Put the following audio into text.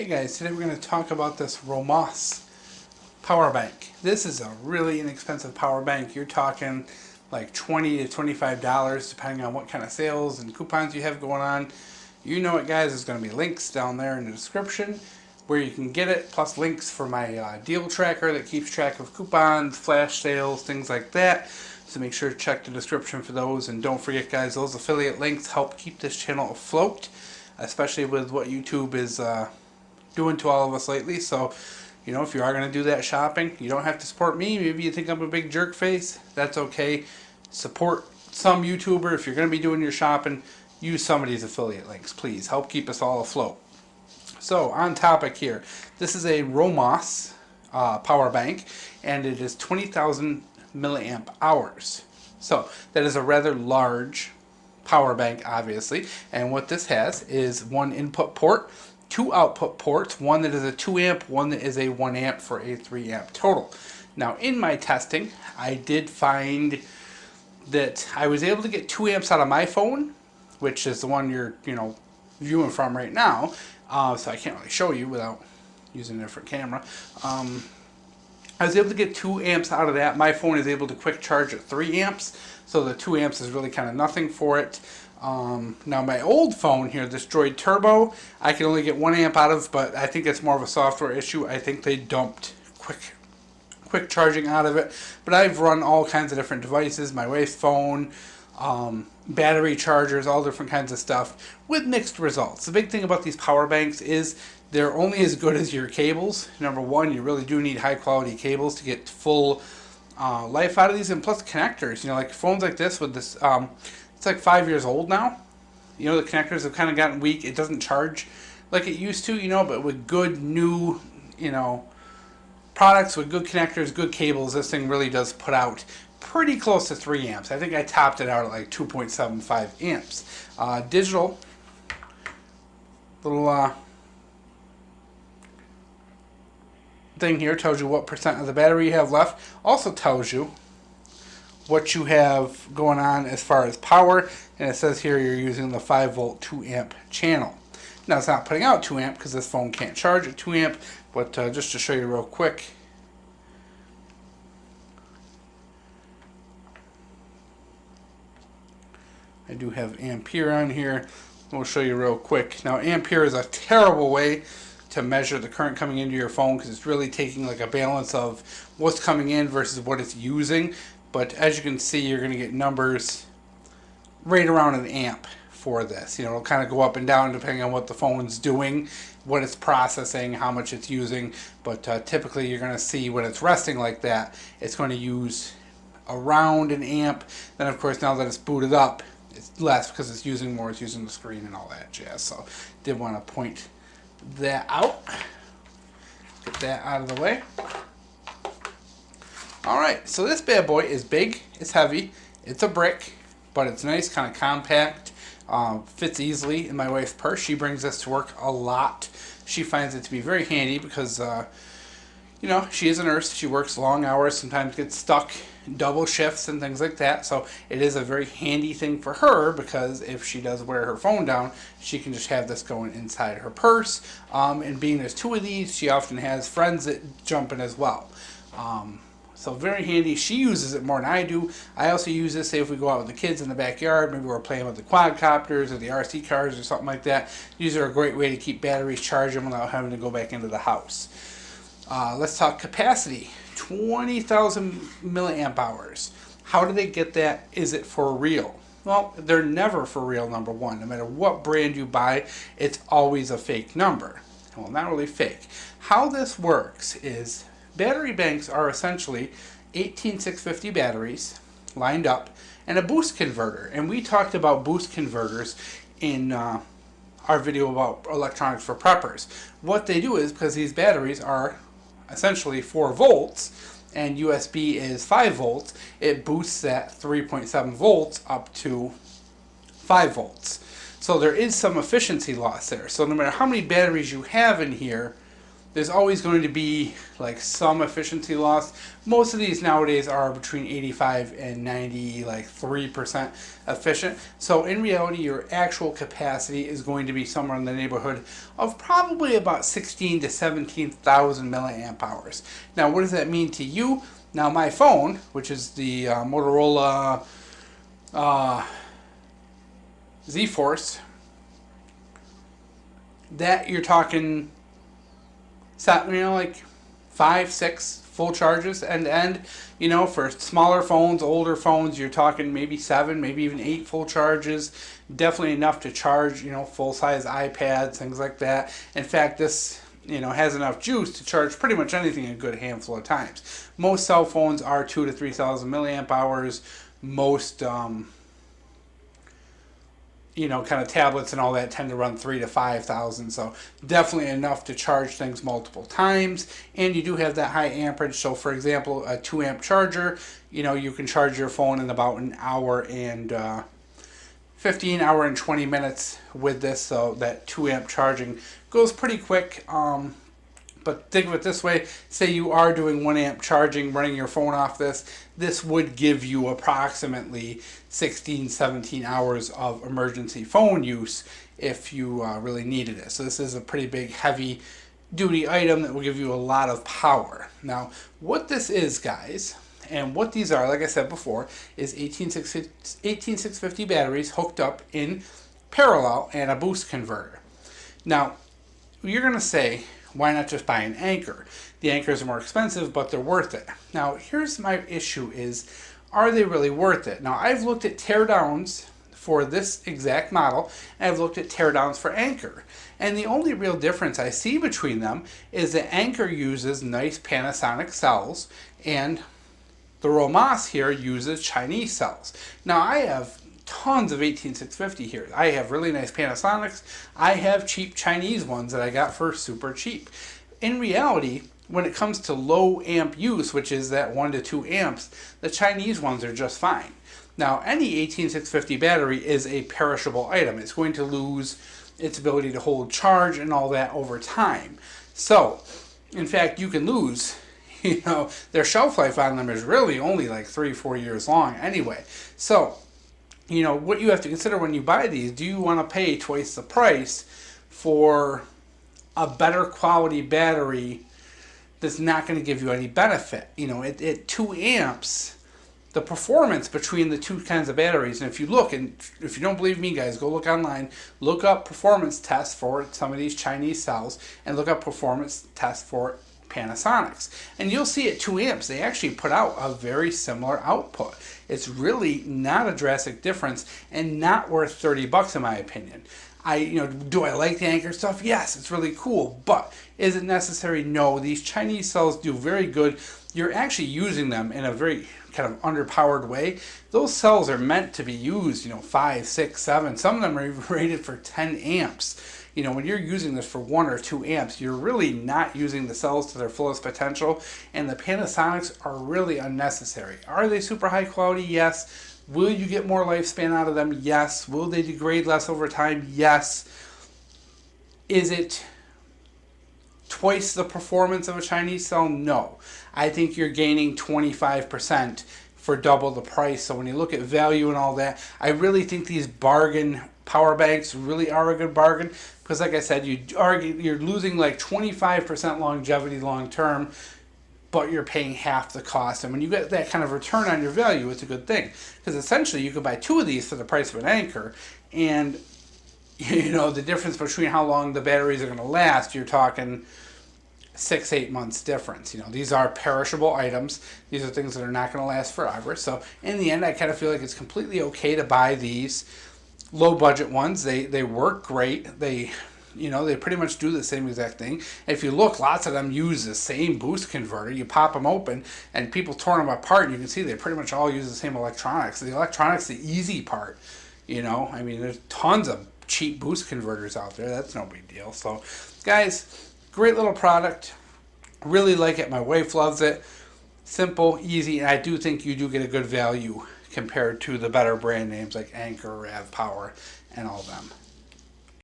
Hey guys, today we're going to talk about this Romoss power bank. This is a really inexpensive power bank. You're talking like $20 to $25 depending on what kind of sales and coupons you have going on. You know it, guys. There's going to be links down there in the description where you can get it, plus links for my deal tracker that keeps track of coupons, flash sales, things like that. So make sure to check the description for those, and don't forget, guys, those affiliate links help keep this channel afloat, especially with what YouTube is doing to all of us lately. So, you know, if you are going to do that shopping, you don't have to support me. Maybe you think I'm a big jerk face. That's okay. Support some YouTuber. If you're going to be doing your shopping, use some of these affiliate links, please. Help keep us all afloat. So, on topic here. This is a Romoss power bank, and it is 20,000 milliamp hours. So, that is a rather large power bank, obviously. And what this has is one input port, two output ports, one that is a 2 amp, one that is a 1 amp for a 3 amp total. Now, in my testing, I did find that I was able to get 2 amps out of my phone, which is the one you're, viewing from right now. So I can't really show you without using a different camera. I was able to get 2 amps out of that. My phone is able to quick charge at 3 amps, so the 2 amps is really kind of nothing for it. Now my old phone here, this Droid Turbo, I can only get 1 amp out of, but I think it's more of a software issue. I think they dumped quick charging out of it. But I've run all kinds of different devices, my wife's phone, battery chargers, all different kinds of stuff with mixed results. The big thing about these power banks is they're only as good as your cables. Number one, you really do need high quality cables to get full life out of these, and plus connectors. Like phones like this with this, it's like 5 years old now. The connectors have kind of gotten weak. It doesn't charge like it used to, but with good new, products with good connectors, good cables, this thing really does put out pretty close to 3 amps. I think I topped it out at like 2.75 amps. Digital little thing here tells you what percent of the battery you have left. Also tells you what you have going on as far as power, and it says here you're using the 5 volt 2 amp channel. Now it's not putting out 2 amp because this phone can't charge at 2 amp, but just to show you real quick, I do have ampere on here. We'll show you real quick. Now ampere is a terrible way to measure the current coming into your phone because it's really taking like a balance of what's coming in versus what it's using. But as you can see, you're going to get numbers right around an amp for this. It'll kind of go up and down depending on what the phone's doing, what it's processing, how much it's using. But typically you're going to see when it's resting like that, it's going to use around an amp. Then of course, now that it's booted up, it's less because it's using more, it's using the screen and all that jazz. So did want to point that out. Get that out of the way. Alright, so this bad boy is big, it's heavy, it's a brick, but it's nice, kind of compact, fits easily in my wife's purse. She brings this to work a lot. She finds it to be very handy because, she is a nurse, she works long hours, sometimes gets stuck double shifts and things like that, so it is a very handy thing for her because if she does wear her phone down, she can just have this going inside her purse, and being there's 2 of these, she often has friends that jump in as well. So very handy. She uses it more than I do. I also use this, say if we go out with the kids in the backyard, maybe we're playing with the quadcopters or the RC cars or something like that. These are a great way to keep batteries charging without having to go back into the house. Let's talk capacity. 20,000 milliamp hours. How do they get that? Is it for real? Well, they're never for real, number one. No matter what brand you buy, it's always a fake number. Well, not really fake. How this works is battery banks are essentially 18650 batteries lined up and a boost converter. And we talked about boost converters in our video about electronics for preppers. What they do is, because these batteries are essentially 4 volts and USB is 5 volts, it boosts that 3.7 volts up to 5 volts. So there is some efficiency loss there. So no matter how many batteries you have in here, there's always going to be like some efficiency loss. Most of these nowadays are between 85 and 90, like 3% efficient. So in reality, your actual capacity is going to be somewhere in the neighborhood of probably about 16 to 17,000 milliamp hours. Now, what does that mean to you? Now, my phone, which is the Motorola Z-Force, that you're talking, like 5, 6 full charges end to end. For smaller phones, older phones, you're talking maybe 7, maybe even 8 full charges. Definitely enough to charge, full-size iPads, things like that. In fact, this, has enough juice to charge pretty much anything a good handful of times. Most cell phones are 2,000 to 3,000 milliamp hours. Most kind of tablets and all that tend to run 3,000 to 5,000, so definitely enough to charge things multiple times. And you do have that high amperage. So for example, a 2 amp charger, you can charge your phone in about an hour and 15 and 20 minutes with this. So that 2 amp charging goes pretty quick. But think of it this way, say you are doing 1 amp charging, running your phone off this would give you approximately 16, 17 hours of emergency phone use if you really needed it. So this is a pretty big, heavy duty item that will give you a lot of power. Now, what this is, guys, and what these are, like I said before, is 18650 batteries hooked up in parallel and a boost converter. Now, you're going to say, why not just buy an Anchor? The Anchors are more expensive, but they're worth it. Now, here's my issue is, are they really worth it? Now, I've looked at teardowns for this exact model, and I've looked at teardowns for Anchor. And the only real difference I see between them is that Anchor uses nice Panasonic cells, and the Romoss here uses Chinese cells. Now, I have tons of 18650 here. I have really nice Panasonics. I have cheap Chinese ones that I got for super cheap. In reality, when it comes to low amp use, which is that 1 to 2 amps, the Chinese ones are just fine. Now, any 18650 battery is a perishable item. It's going to lose its ability to hold charge and all that over time. So, in fact, you can lose, their shelf life on them is really only like 3-4 years long anyway. So, what you have to consider when you buy these, do you want to pay twice the price for a better quality battery that's not going to give you any benefit? At 2 amps, the performance between the two kinds of batteries, and if you look, and if you don't believe me, guys, go look online, look up performance tests for some of these Chinese cells, and look up performance tests for Panasonics. And you'll see at 2 amps, they actually put out a very similar output. It's really not a drastic difference and not worth $30 in my opinion. Do I like the Anchor stuff? Yes, it's really cool, but is it necessary? No. These Chinese cells do very good. You're actually using them in a very kind of underpowered way. Those cells are meant to be used, 5, 6, 7. Some of them are rated for 10 amps. When you're using this for 1 or 2 amps, you're really not using the cells to their fullest potential, and the Panasonics are really unnecessary. Are they super high quality? Yes. Will you get more lifespan out of them? Yes. Will they degrade less over time? Yes. Is it twice the performance of a Chinese cell? No. I think you're gaining 25% for double the price. So when you look at value and all that, I really think these bargain power banks really are a good bargain, because like I said, you're losing like 25% longevity long term, but you're paying half the cost. And when you get that kind of return on your value, it's a good thing, because essentially you could buy 2 of these for the price of an Anchor, and the difference between how long the batteries are going to last, you're talking 6-8 months difference. These are perishable items. These are things that are not going to last forever. So in the end, I kind of feel like it's completely okay to buy these low budget ones. They work great. They pretty much do the same exact thing. If you look, lots of them use the same boost converter. You pop them open, and people torn them apart, and you can see they pretty much all use the same electronics. The electronics, the easy part. There's tons of cheap boost converters out there. That's no big deal. So, guys, great little product. Really like it. My wife loves it. Simple, easy, and I do think you do get a good value compared to the better brand names like Anchor, Rav Power, and all of them.